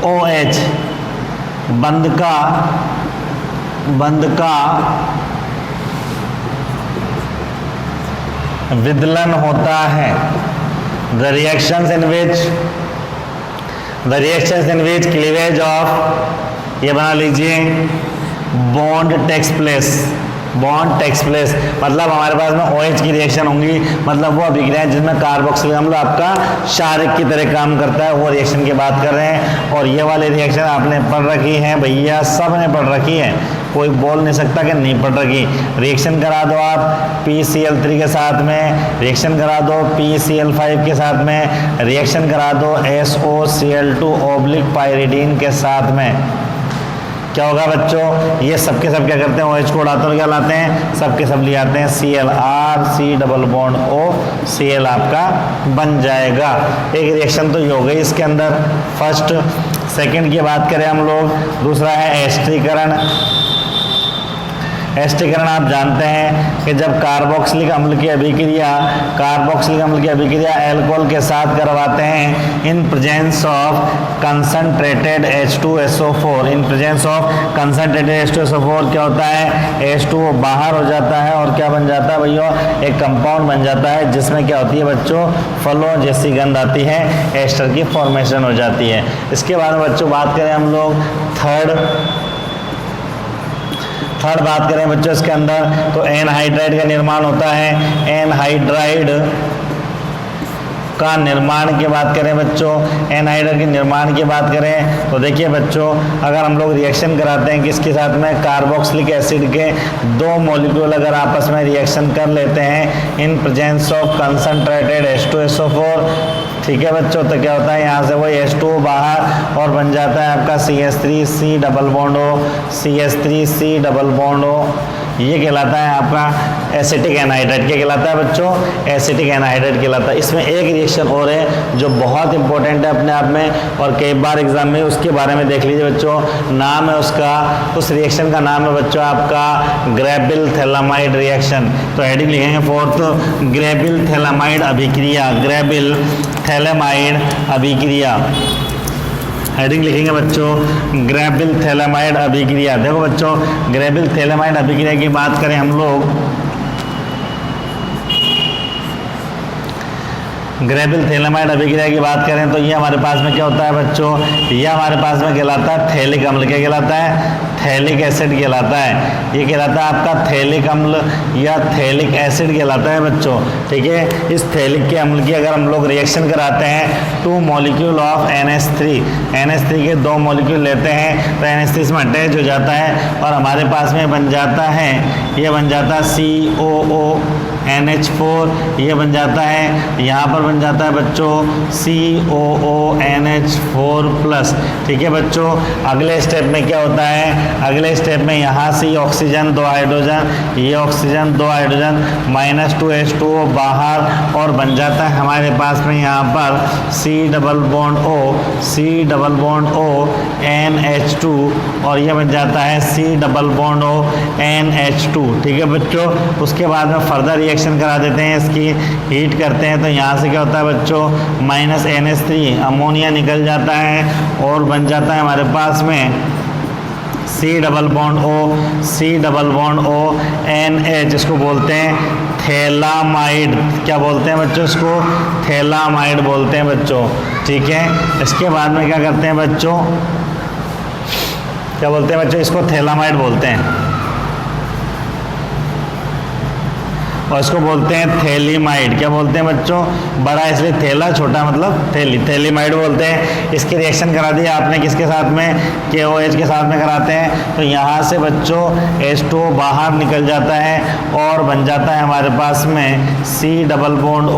OH बंध का विदलन होता है। The reactions in which cleavage of, ये बना लीजिए, बॉन्ड टेक्स प्लेस, मतलब हमारे पास में OH की रिएक्शन होंगी, मतलब वो अभिक्रिया जिसमें कार्बोक्सिलिक अम्ल आपका क्षारक की तरह काम करता है, वो रिएक्शन की बात कर रहे हैं। और ये वाली रिएक्शन आपने पढ़ रखी है भैया, सब ने पढ़ रखी है, कोई बोल नहीं सकता कि नहीं पढ़ रखी। रिएक्शन करा दो आप PCl3 के साथ में, रिएक्शन करा दो PCl5 के साथ में, रिएक्शन करा दो SOCl2 पायरिडीन के साथ में, क्या होगा बच्चों? ये सबके सब क्या करते हैं? OH को उड़ाते हैं, क्या लाते हैं? सबके सब ले आते हैं ClRC double bond O, Cl आपका बन जाएगा। एक रिएक्शन तो ये हो गई इसके अंदर फर्स्ट। सेकंड की बात करें हम लोग, दूसरा है एस्टरीकरण। आप जानते हैं कि जब कार्बोक्सिलिक अम्ल की अभिक्रिया अल्कोहल के साथ करवाते हैं in presence of concentrated H2SO4, क्या होता है? H2O बाहर हो जाता है और क्या बन जाता है भैया? एक कंपाउंड बन जाता है जिसमें क्या होती है बच्चों? फलों जैसी गंध आती है, एस्टर की फॉर्मेशन हो जाती है। इसके बाद में बच्चों बात करें हम लोग थर्ड बात करें बच्चों इसके अंदर, तो एनहाइड्राइड का निर्माण होता है। एनहाइड्राइड का निर्माण की बात करें बच्चों, एनहाइड्राइड के निर्माण की बात करें तो देखिए बच्चों, अगर हम लोग रिएक्शन कराते हैं किसके साथ में? कार्बोक्सिलिक एसिड के 2 मॉलिक्यूल अगर आपस में रिएक्शन कर लेते हैं in presence of concentrated H2SO4, ठीक है बच्चों, तो क्या होता है? यहाँ से वही H2O बाहर और बन जाता है आपका CH3C डबल बॉन्ड O, ये कहलाता है आपका एसिटिक एनहाइड्राइड। क्या कहलाता है बच्चों? एसिटिक एनहाइड्राइड कहलाता है। इसमें एक रिएक्शन और है जो बहुत इंपॉर्टेंट है अपने आप में और कई बार एग्जाम में उसके बारे में देख लीजिए बच्चों। नाम है उसका, उस रिएक्शन का नाम है बच्चों आपका ग्रेबिल थैलामाइड रिएक्शन। तो हेडिंग लिखेंगे फोर्थ, ग्रेबिल थैलामाइड अभिक्रिया। हेडिंग लिखेंगे बच्चों ग्रेबिल थैलामाइड अभिक्रिया। देखो बच्चों, ग्रेबिल थैलामाइड अभिक्रिया की बात करें हम लोग, ग्रेबिल थैलामाइड अभिक्रिया की बात करें तो ये हमारे पास में क्या होता है बच्चों? ये हमारे पास में कहलाता है थैलिक अम्ल। क्या कहलाता है? थैलिक एसिड कहलाता है। ये कहलाता है आपका थैलिक अम्ल या थैलिक एसिड कहलाता है बच्चों, ठीक है। इस थैलिक के अम्ल की अगर हम लोग रिएक्शन कराते हैं 2 मॉलिक्यूल ऑफ NH3 के 2 मॉलिक्यूल लेते हैं तो NH3 इसमें अटैच हो जाता है और हमारे पास में बन जाता है, ये बन जाता है COO NH4 ये बन जाता है, यहाँ पर बन जाता है बच्चों COONH4+। ठीक है बच्चों, अगले स्टेप में क्या होता है, अगले स्टेप में यहाँ से ऑक्सीजन 2 हाइड्रोजन, ये ऑक्सीजन 2 हाइड्रोजन, -2H2O बाहर, और बन जाता है हमारे पास में यहाँ पर C double bond O NH2, और ये बन जाता है C double bond O NH2। ठीक है बच्चों, उसके बाद में फर्दर रिएक्शन करा देते हैं, इसकी हीट करते हैं, तो यहाँ से क्या होता है बच्चों -NH3 अमोनिया निकल जाता है, और बन जाता है हमारे पास में C double bond O NH, इसको बोलते हैं थैलामाइड। क्या बोलते हैं बच्चों, इसको थैलामाइड बोलते हैं बच्चों। ठीक है, इसके बाद में क्या करते हैं बच्चों, क्या बोलते हैं बच्चों, इसको थैलामाइड बोलते हैं, और इसको बोलते हैं थैलीमाइड। क्या बोलते हैं बच्चों, बड़ा इसलिए थैला, छोटा मतलब थैली, थैलीमाइड बोलते हैं। इसकी रिएक्शन करा दी आपने किसके साथ में, KOH के साथ में कराते हैं, तो यहाँ से बच्चों H2O बाहर निकल जाता है, और बन जाता है हमारे पास में C double bond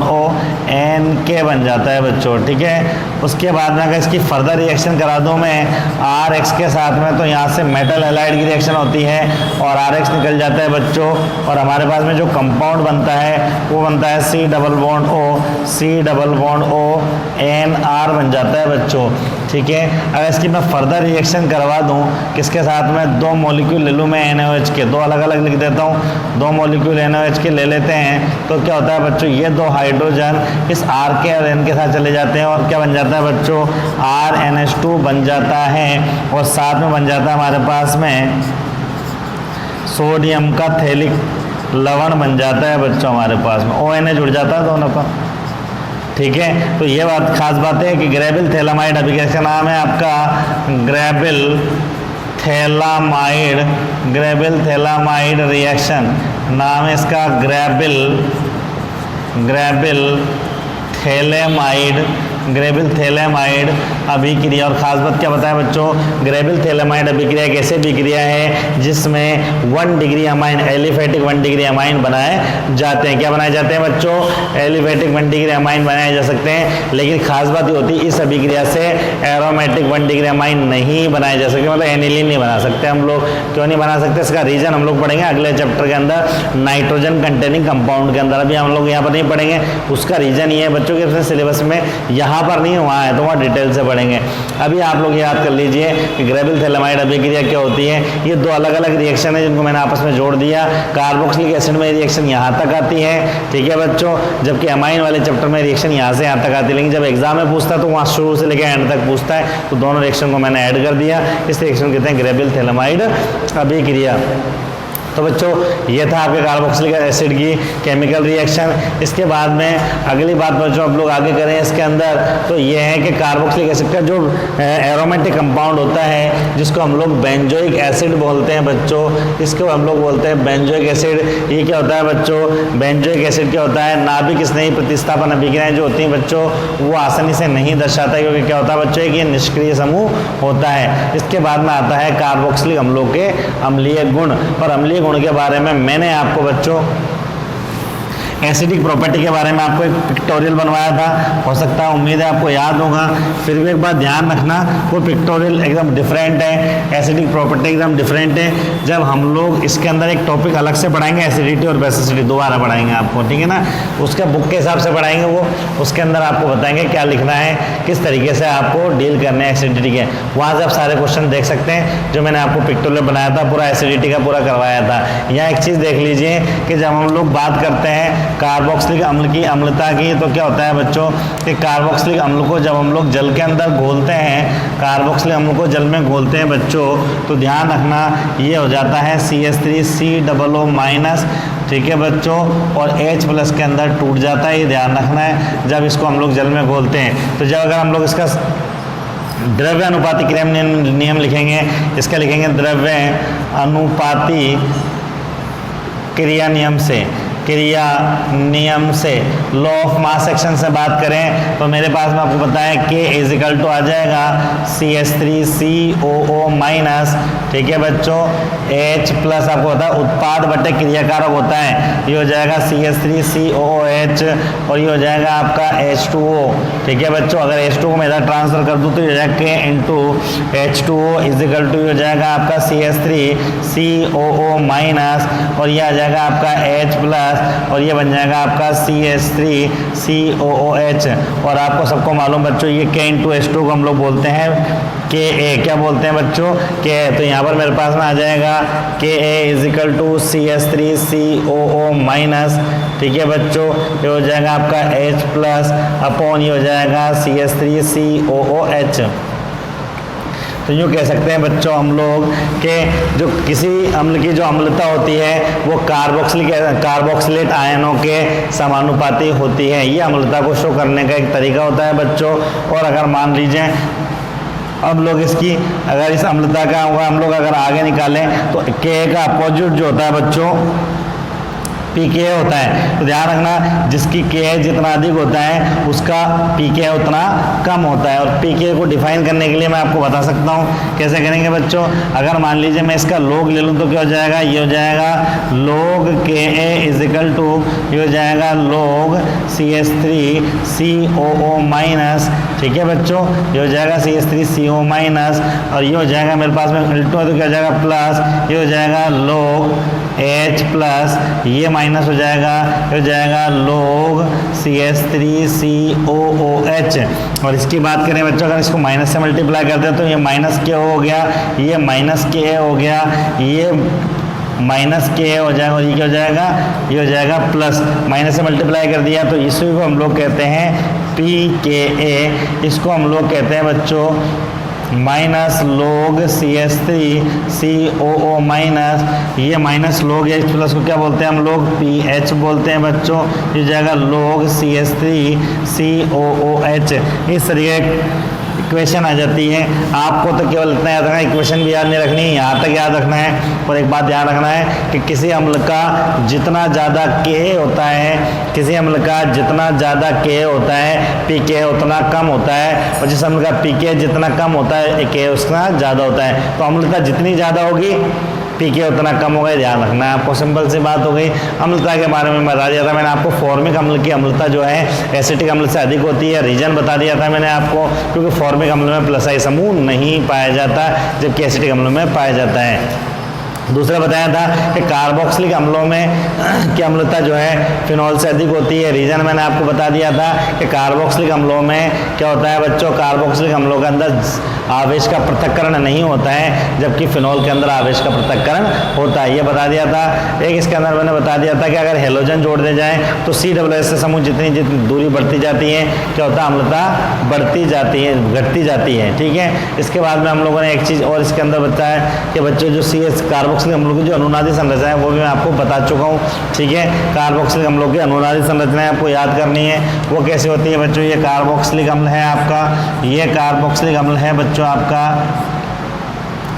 O NK बन जाता है बच्चों। ठीक है, उसके बाद में अगर इसकी फर्दर रिएक्शन करा दूँ मैं RH के साथ में, तो यहाँ से मेटल हैलाइड की रिएक्शन होती है, और RH निकल जाता है बच्चों, और हमारे पास में जो कंपाउंड बनता है वो बनता है C double bond O NR बन जाता है बच्चों। ठीक है, अगर इसकी मैं फर्दर रिएक्शन करवा दूं किसके साथ में, 2 मॉलिक्यूल ले लूँ मैं NaOH के, 2 अलग अलग लिख देता हूँ, 2 मॉलिक्यूल NaOH के ले लेते हैं, तो क्या होता है बच्चों, ये 2 हाइड्रोजन इस R के और N के साथ चले जाते हैं, और क्या बन जाता है बच्चों RNH2 बन जाता है, और साथ में बन जाता है हमारे पास में सोडियम का थैलिक लवण बन जाता है बच्चों हमारे पास में, ONH जुड़ जाता है दोनों का। ठीक है, तो ये बात खास बात है कि ग्रेबिल थैलामाइड, अभी क्या नाम है आपका, ग्रेबिल थैलामाइड रिएक्शन नाम है इसका, ग्रेबिल थैलेमाइड अभिक्रिया। और खास बात क्या बताया बच्चों, ग्रेबिल थैलेमाइड अभिक्रिया एक ऐसी अभिक्रिया है जिसमें 1 degree amine, aliphatic 1 degree amine बनाए जाते हैं। क्या बनाए जाते हैं बच्चों, एलिफेटिक 1 डिग्री अमाइन बनाए जा सकते हैं, लेकिन खास बात ये होती है इस अभिक्रिया से एरोमेटिक 1 डिग्री अमाइन नहीं बनाए जा सकते, मतलब एनिलीन नहीं बना सकते हम लोग। क्यों नहीं बना सकते, इसका रीजन हम लोग पढ़ेंगे अगले चैप्टर के अंदर, नाइट्रोजन कंटेनिंग कंपाउंड के अंदर। अभी हम लोग यहाँ पर नहीं पढ़ेंगे, उसका रीजन ये है बच्चों के सिलेबस में यहाँ पर नहीं है, वहाँ है, तो वहाँ डिटेल से पढ़ेंगे। अभी आप लोग याद कर लीजिए कि ग्रेबिल थैलेमाइड अभिक्रिया क्या होती है। ये 2 अलग अलग रिएक्शन है जिनको मैंने आपस में जोड़ दिया। कार्बोक्सिलिक एसिड में रिएक्शन यहाँ तक आती है, ठीक है बच्चों, जबकि अमाइन वाले चैप्टर में रिएक्शन यहाँ से यहाँ तक आती है। लेकिन जब एग्जाम में पूछता है तो वहाँ शुरू से लेकर एंड तक पूछता है, तो दोनों रिएक्शन को मैंने ऐड कर दिया। इस रिएक्शन कहते हैं ग्रेबिल थैलेमाइड अभिक्रिया। तो बच्चों ये था आपके कार्बोक्सिलिक एसिड की केमिकल रिएक्शन। इसके बाद में अगली बात बच्चों आप लोग आगे करें इसके अंदर, तो ये है कि कार्बोक्सिलिक एसिड का जो एरोमेटिक कंपाउंड होता है जिसको हम लोग बेंजोइक एसिड बोलते हैं बच्चों, इसको हम लोग बोलते हैं बेंजोइक एसिड। ये क्या होता है बच्चों, बेंजोइक एसिड क्या होता है, नाभिक स्नेही प्रतिस्थापन अभिक्रियाएं जो होती हैं बच्चों वो आसानी से नहीं दर्शाता है, क्योंकि क्या होता है बच्चों कि ये निष्क्रिय समूह होता है। इसके बाद में आता है कार्बोक्सिलिक अम्लों के अम्लीय गुण। और अम्लीय गुण के बारे में मैंने आपको बच्चों एसिडिक प्रॉपर्टी के बारे में आपको एक पिक्टोरियल बनवाया था, हो सकता है उम्मीद है आपको याद होगा। फिर भी एक बात ध्यान रखना, वो पिक्टोरियल एकदम डिफरेंट है, एसिडिक प्रॉपर्टी एकदम डिफरेंट है। जब हम लोग इसके अंदर एक टॉपिक अलग से पढ़ाएंगे, एसिडिटी और बेसिसिटी दोबारा पढ़ाएंगे आपको, ठीक है ना, उसका बुक के हिसाब से पढ़ाएंगे वो, उसके अंदर आपको बताएंगे क्या लिखना है, किस तरीके से आपको डील करना है एसिडिटी के। वहाँ से आप सारे क्वेश्चन देख सकते हैं जो मैंने आपको पिक्टोरियल बनाया था, पूरा एसिडिटी का पूरा करवाया था। यहाँ एक चीज़ देख लीजिए कि जब हम लोग बात करते हैं कार्बोक्सिलिक अम्ल की अम्लता की, तो क्या होता है बच्चों कि कार्बोक्सिलिक अम्ल को जब हम लोग जल के अंदर घोलते हैं, कार्बोक्सिलिक अम्ल को जल में घोलते हैं बच्चों, तो ध्यान रखना ये हो जाता है CH3COO-, ठीक है बच्चों, और H+ के अंदर टूट जाता है, ये ध्यान रखना है जब इसको हम लोग जल में घोलते हैं। तो जब अगर हम लोग इसका द्रव्य अनुपाती क्रिया नियम लिखेंगे, इसका लिखेंगे द्रव्य अनुपाती क्रिया नियम से, क्रिया नियम से, लॉ ऑफ मास एक्शन से बात करें तो मेरे पास में आपको पता है K इज इक्वल टू आ जाएगा CH3COO माइनस, ठीक है बच्चों, H प्लस आपको पता है उत्पाद बटे क्रियाकारक होता है, ये हो जाएगा CH3COOH और ये हो जाएगा आपका H2O, ठीक है बच्चों। अगर H2O को मैं इधर ट्रांसफर कर दूँ तो ये हो जाएगा K into H2O is equal to हो जाएगा आपका CH3COO माइनस और ये आ जाएगा आपका H प्लस और ये बन जाएगा आपका CH3COOH। और आपको सबको मालूम बच्चों ये K इंटू H2 को हम लोग बोलते हैं KA, क्या बोलते हैं बच्चों KA। तो यहाँ पर मेरे पास में आ जाएगा KA is equal to CH3COO minus, ठीक है बच्चों, ये हो जाएगा आपका H प्लस अपॉन ये हो जाएगा CH3COOH। तो यूँ कह सकते हैं बच्चों हम लोग कि जो किसी अम्ल की जो अम्लता होती है वो कार्बोक्सिलेट आयनों के समानुपाती होती है। ये अम्लता को शो करने का एक तरीका होता है बच्चों। और अगर मान लीजिए हम लोग इसकी अगर इस अम्लता का हम लोग अगर आगे निकालें तो K का अपोजिट जो होता है बच्चों pKa होता है। तो ध्यान रखना जिसकी Ka जितना अधिक होता है उसका pKa उतना कम होता है। और pKa को डिफाइन करने के लिए मैं आपको बता सकता हूँ, कैसे करेंगे बच्चों। अगर मान लीजिए मैं इसका log ले लूँ तो क्या हो जाएगा, ये हो जाएगा log Ka is equal to ये हो जाएगा log CH3COO माइनस, ठीक है बच्चों, ये हो जाएगा CH3CO माइनस और ये हो जाएगा मेरे पास में उल्टो है तो क्या हो जाएगा प्लस, ये हो जाएगा log H प्लस ये माइनस हो जाएगा, हो जाएगा log CH3COOH। और इसकी बात करें बच्चों अगर इसको माइनस से मल्टीप्लाई करते हैं तो ये माइनस K हो गया, ये माइनस Ka हो गया, ये माइनस Ka हो जाएगा और ये क्या हो जाएगा, ये हो जाएगा प्लस, माइनस से मल्टीप्लाई कर दिया तो इसी को हम लोग कहते हैं pKa। इसको हम लोग कहते हैं बच्चों माइनस log CH3COO माइनस, ये माइनस log H प्लस को क्या बोलते हैं हम लोग pH बोलते हैं बच्चों, ये जाएगा log CH3COOH। इस तरीके इक्वेशन आ जाती है। आपको तो केवल इतना याद रखना है, इक्वेशन भी याद नहीं रखनी, यहाँ तक याद रखना है। और एक बात ध्यान रखना है कि किसी अम्ल का जितना ज़्यादा Ka होता है, किसी अम्ल का जितना ज़्यादा Ka होता है pKa उतना कम होता है, और जिस अम्ल का pKa जितना कम होता है Ka उसका ज़्यादा होता है। तो अम्लता जितनी ज़्यादा होगी pKa उतना कम होगा, ध्यान रखना है आपको। सिंपल सी बात हो गई। अम्लता के बारे में बता दिया था मैंने आपको। फॉर्मिक अम्ल की अम्लता जो है एसिटिक अम्ल से अधिक होती है। रीजन बता दिया था मैंने आपको, क्योंकि फॉर्मिक अम्ल में प्लस आई समूह नहीं पाया जाता जबकि एसिटिक अम्ल में पाया जाता है। दूसरा बताया था कि कार्बोक्सिलिक अम्लों में की अम्लता जो है फिनॉल से अधिक होती है। रीजन मैंने आपको बता दिया था कि कार्बोक्सिलिक अम्लों में क्या होता है बच्चों, कार्बोक्सिलिक अम्लों के अंदर आवेश का पृथक्करण नहीं होता है जबकि फिनॉल के अंदर आवेश का पृथक्करण होता है, ये बता दिया था। एक इसके अंदर मैंने बता दिया था कि अगर हेलोजन जोड़ दिया जाए तो COO से समूह जितनी जितनी दूरी बढ़ती जाती है क्या होता है, अम्लता बढ़ती जाती है, घटती जाती है, ठीक है। इसके बाद में हम लोगों ने एक चीज़ और इसके अंदर बताया कि बच्चों जो कार्बोक्सिलिक अम्लों की जो अनुनादी संरचना है वो भी मैं आपको बता चुका हूँ, ठीक है। कार्बोक्सिलिक अम्लों की अनुनादी संरचना आपको याद करनी है, वो कैसे होती है बच्चों। ये कार्बोक्सिलिक अम्ल है आपका, ये कार्बोक्सिलिक अम्ल है बच्चों आपका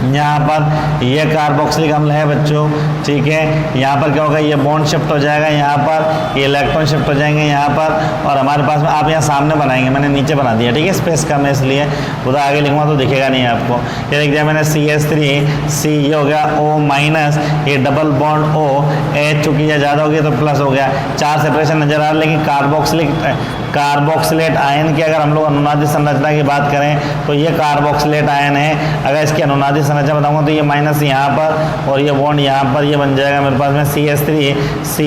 यहाँ पर, ये कार्बोक्सिलिक अम्ल है बच्चों, ठीक है। यहाँ पर क्या होगा, ये बॉन्ड शिफ्ट हो जाएगा, यहाँ पर ये इलेक्ट्रॉन शिफ्ट हो जाएंगे यहाँ पर, और हमारे पास में आप यहाँ सामने बनाएंगे, मैंने नीचे बना दिया, ठीक है, स्पेस कम है इसलिए, उधर आगे लिखूंगा तो दिखेगा नहीं आपको। ये लिख दिया मैंने CH3C, ये हो गया O माइनस, ये डबल बॉन्ड O, H चूंकि ये ज़्यादा हो गया तो प्लस हो गया। 4 सेपरेशन नजर आ रहा है, लेकिन कार्बोक्सिलेट आयन की अगर हम लोग अनुनादी संरचना की बात करें तो ये कार्बोक्सिलेट आयन है। अगर इसकी अनुनादी संरचना बताऊंगा तो ये माइनस यहाँ पर और ये बॉन्ड यहाँ पर, ये बन जाएगा मेरे पास में CH3C,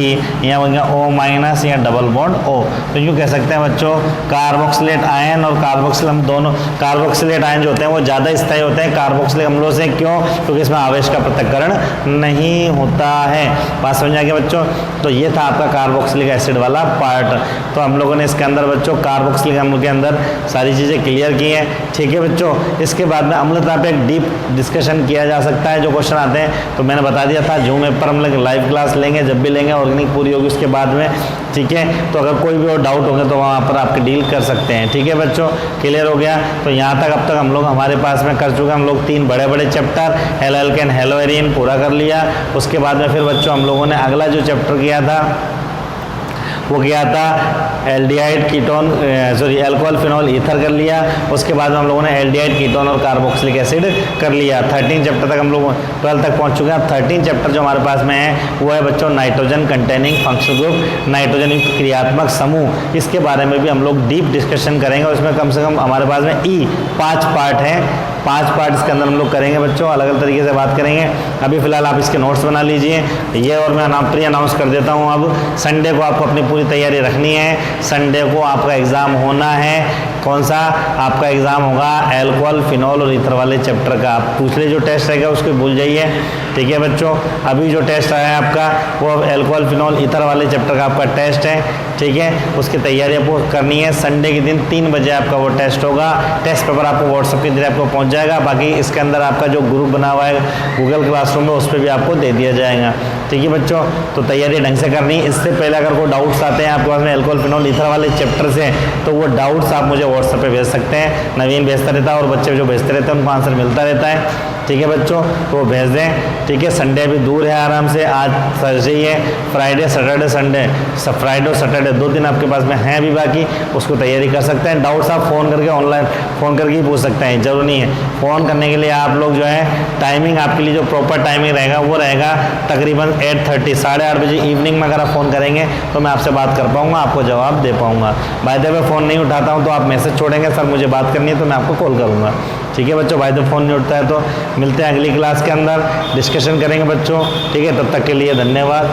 यहाँ बन गया O माइनस, यहाँ डबल बॉन्ड O। तो यूँ कह सकते हैं बच्चों कार्बोक्सिलेट आयन और कार्बोक्सिल हम दोनों, कार्बोक्सिलेट आयन जो होते हैं वो ज़्यादा स्थायी होते हैं कार्बोक्सिलिक अम्लों से। क्यों? क्योंकि इसमें आवेश का पृथक्करण नहीं होता है। बात समझ आ गया बच्चों। तो ये था आपका कार्बोक्सिलिक एसिड वाला पार्ट। तो हम लोगों ने इसके अंदर बच्चों कार्बोक्सिलिक अम्ल के अंदर सारी चीज़ें क्लियर की हैं, ठीक है बच्चों। इसके बाद में अम्लता पे एक डीप डिस्कशन किया जा सकता है, जो क्वेश्चन आते हैं तो मैंने बता दिया था जूम ऐप पर हम लोग लाइव क्लास लेंगे, जब भी लेंगे ऑर्गेनिक पूरी होगी उसके बाद में, ठीक है। तो अगर कोई भी और डाउट होंगे तो वहाँ पर आपके डील कर सकते हैं, ठीक है बच्चों। क्लियर हो गया। तो यहाँ तक अब तक हम लोग हमारे पास में कर चुके हैं हम लोग 3 बड़े बड़े चैप्टर, हेलोएल्केन हेलोएरीन पूरा कर लिया। उसके बाद में फिर बच्चों हम लोगों ने अगला जो चैप्टर किया था वो क्या था, aldehyde ketone alcohol phenol ether कर लिया। उसके बाद हम लोगों ने एल्डिहाइड कीटोन और कार्बोक्सिलिक एसिड कर लिया। 13 चैप्टर तक हम लोग 12 तक पहुंच चुके हैं। 13 चैप्टर जो हमारे पास में है वो है बच्चों nitrogen containing functional group, nitrogen युक्त क्रियात्मक समूह। इसके बारे में भी हम लोग डीप डिस्कशन करेंगे। उसमें कम से कम हमारे पास में 5 पार्ट है, 5 पार्ट इसके अंदर हम लोग करेंगे बच्चों, अलग अलग तरीके से बात करेंगे। अभी फिलहाल आप इसके नोट्स बना लीजिए ये, और मैं प्री अनाउंस कर देता हूँ। अब संडे को आपको अपनी पूरी तैयारी रखनी है। संडे को आपका एग्ज़ाम होना है। कौन सा आपका एग्ज़ाम होगा, एल्कोहल फिनॉल और ईथर वाले चैप्टर का। आप पिछले जो टेस्ट रहेगा उसको भूल जाइए, ठीक है बच्चों। अभी जो टेस्ट आया है आपका वो एल्कोहल फिनॉल ईथर वाले चैप्टर का आपका टेस्ट है, ठीक है। उसकी तैयारी आपको करनी है। संडे के दिन 3 बजे आपका वो टेस्ट होगा। टेस्ट पेपर आपको व्हाट्सएप के जरिए आपको पहुंच जाएगा। बाकी इसके अंदर आपका जो ग्रुप बना हुआ है गूगल क्लासरूम में, उस पर भी आपको दे दिया जाएगा, ठीक है बच्चों। तो तैयारी ढंग से करनी। इससे पहले अगर कोई डाउट्स आते हैं आपके पास में एल्कोहल फिनॉल ईथर वाले चैप्टर से, तो वो डाउट्स आप मुझे व्हाट्सएप पे भेज सकते हैं। नवीन भेजता रहता है और बच्चे जो भेजते रहते हैं उनको आंसर मिलता रहता है, ठीक है बच्चों। तो वो भेज दें, ठीक है। संडे भी दूर है आराम से, आज थर्सडे ही है, फ्राइडे सैटरडे संडे, फ्राइडे और सैटरडे 2 दिन आपके पास में हैं अभी बाकी, उसको तैयारी कर सकते हैं। डाउट्स आप फ़ोन करके ऑनलाइन फ़ोन करके ही पूछ सकते हैं, जरूरी नहीं है फ़ोन करने के लिए। आप लोग जो है टाइमिंग आपके लिए जो प्रॉपर टाइमिंग रहेगा वो रहेगा तकरीबन 8:30 8:30 बजे इवनिंग में। अगर आप फ़ोन करेंगे तो मैं आपसे बात कर पाऊँगा, आपको जवाब दे पाऊँगा। बाय द वे फ़ोन नहीं उठाता हूँ तो आप मैसेज छोड़ेंगे, सर मुझे बात करनी है, तो मैं आपको कॉल करूँगा, ठीक है बच्चों। बाय द फ़ोन नहीं उठता है तो मिलते हैं अगली क्लास के अंदर, डिस्कशन करेंगे बच्चों, ठीक है। तब तक के लिए धन्यवाद।